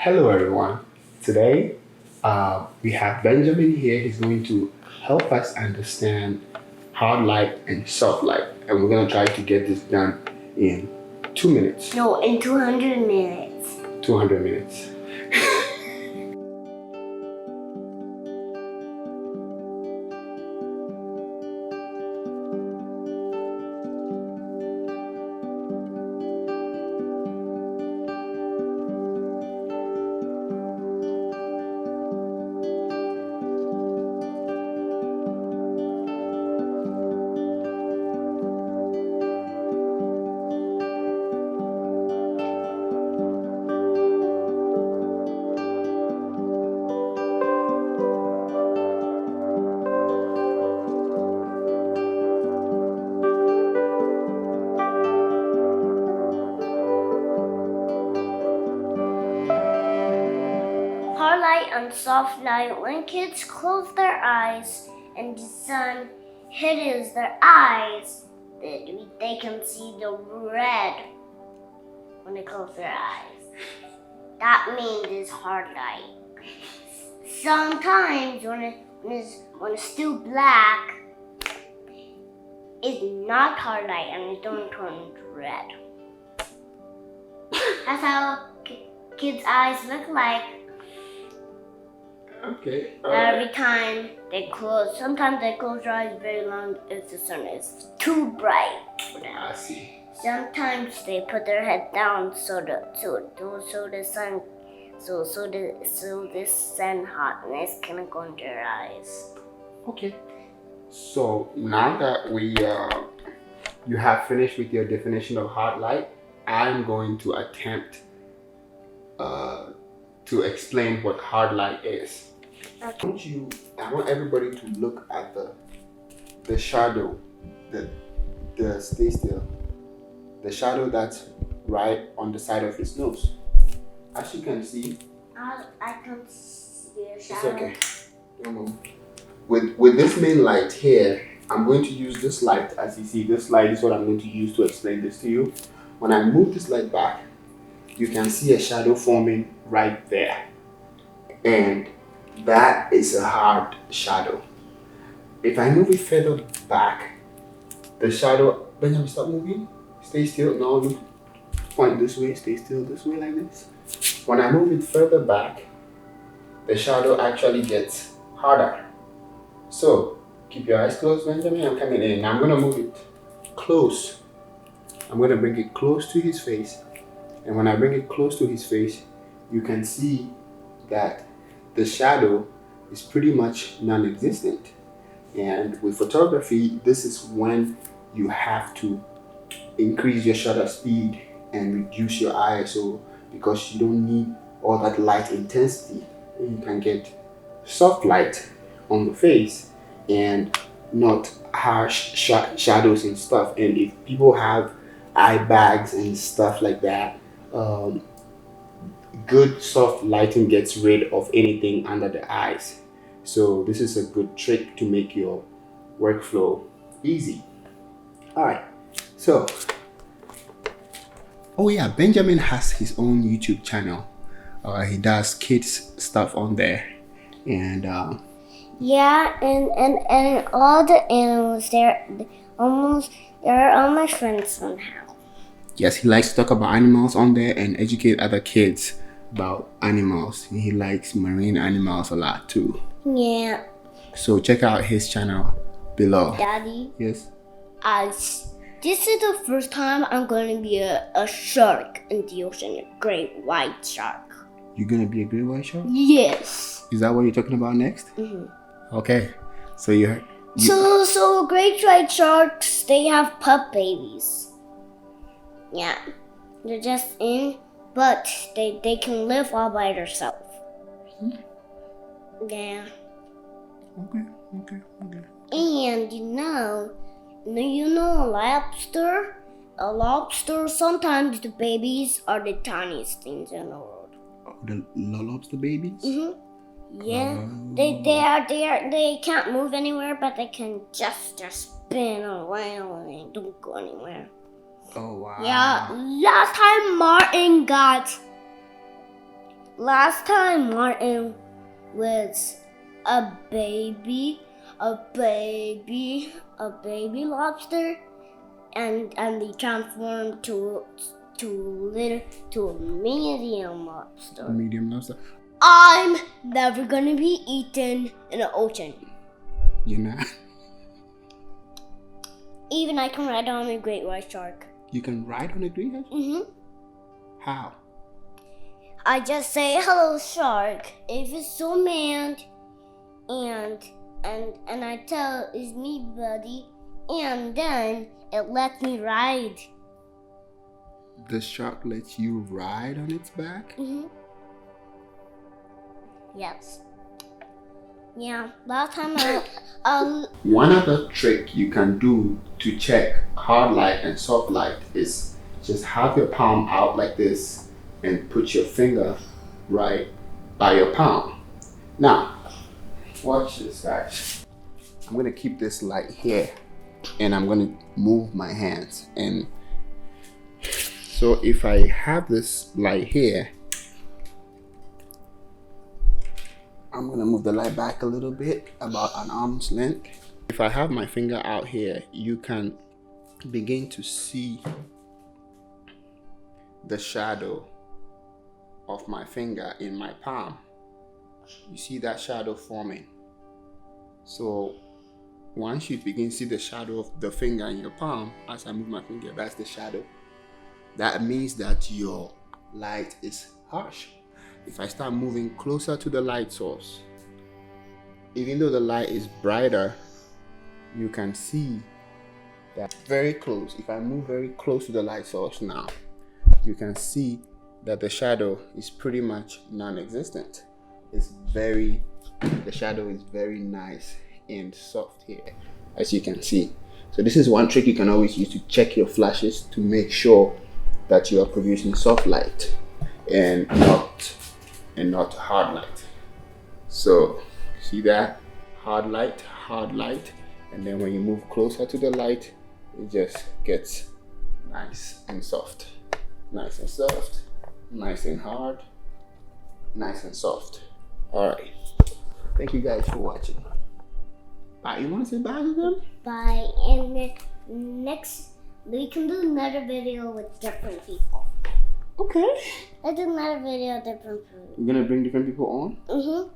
Hello, everyone. Today, we have Benjamin here. He's going to help us understand hard light and soft light. And we're going to try to get this done in 2 minutes. No, in 200 minutes. 200 minutes. Hard light and soft light. When kids close their eyes and the sun hits their eyes, they can see the red when they close their eyes. That means it's hard light. Sometimes when it's still black, it's not hard light and it don't turn red. That's how kids' eyes look like. Okay. Every time they close, sometimes they close their eyes very long if the sun is too bright for them. I see. Sometimes they put their head down so the sun hotness can go in their eyes. Okay. So now that you have finished with your definition of hard light, I'm going to attempt to explain what hard light is. Okay. I want everybody to look at the shadow, stay still, the shadow that's right on the side of his nose. As you can see, I can see a it's shadow. okay. Don't move. With this main light here, I'm going to use this light. As you see, this light is what I'm going to use to explain this to you. When I move this light back, you can see a shadow forming right there. And that is a hard shadow. If I move it further back, the shadow, Benjamin, stop moving. Stay still. No, look. Point this way. Stay still this way like this. When I move it further back, the shadow actually gets harder. So keep your eyes closed, Benjamin. I'm coming in. I'm going to move it close. I'm going to bring it close to his face. And when I bring it close to his face, you can see that the shadow is pretty much non-existent. And with photography, this is when you have to increase your shutter speed and reduce your ISO because you don't need all that light intensity. You can get soft light on the face and not harsh shadows and stuff. And if people have eye bags and stuff like that, good soft lighting gets rid of anything under the eyes. So this is a good trick to make your workflow easy. All right. So, oh yeah, Benjamin has his own YouTube channel. He does kids stuff on there, and Yeah, and all the animals they're all my friends somehow. yes, he likes to talk about animals on there and educate other kids about animals. He likes marine animals a lot too. Yeah. So check out his channel below. Daddy, Yes. this is the first time I'm going to be a shark in the ocean, a great white shark. You're gonna be a great white shark? Yes. Is that what you're talking about next? Mm-hmm. Okay. So you heard. So great white sharks, they have pup babies. Yeah. They're just in, but they can live all by themselves. Yeah. Okay. And you know a lobster? A lobster, sometimes the babies are the tiniest things in the world. Oh, the lobster babies? Mm-hmm. Yeah. They can't move anywhere, but they can just spin around and don't go anywhere. Oh wow. Yeah. Last time Last time Martin was a baby lobster, and they transformed to a medium lobster. Medium lobster. I'm never gonna be eaten in the ocean. You're not. Even I can ride on a great white shark. You can ride on a great white shark? Mm-hmm. How? I just say hello, shark. If it's so mad, and I tell it's me, buddy, and then it lets me ride. The shark lets you ride on its back? Mm-hmm. Yes. Yeah. Last time One other trick you can do to check hard light and soft light is just have your palm out like this and put your finger right by your palm. Now, watch this, guys. I'm going to keep this light here and I'm going to move my hands. And so if I have this light here, I'm going to move the light back a little bit, about an arm's length. If I have my finger out here, you can begin to see the shadow of my finger in my palm. You see that shadow forming. So once you begin to see the shadow of the finger in your palm, as I move my finger, that's the shadow. That means that your light is harsh. If I start moving closer to the light source, even though the light is brighter, you can see that very close. If I move very close to the light source now, you can see that the shadow is pretty much non-existent. The shadow is very nice and soft here, as you can see. So this is one trick you can always use to check your flashes to make sure that you are producing soft light and not hard light. So see that? Hard light, and then when you move closer to the light, it just gets nice and soft. Nice and soft, nice and hard, nice and soft. Alright. Thank you guys for watching. Bye. You want to say bye to them? Bye. And next, we can do another video with different people. Okay. Let's do another video with different people. You're going to bring different people on? Mm-hmm.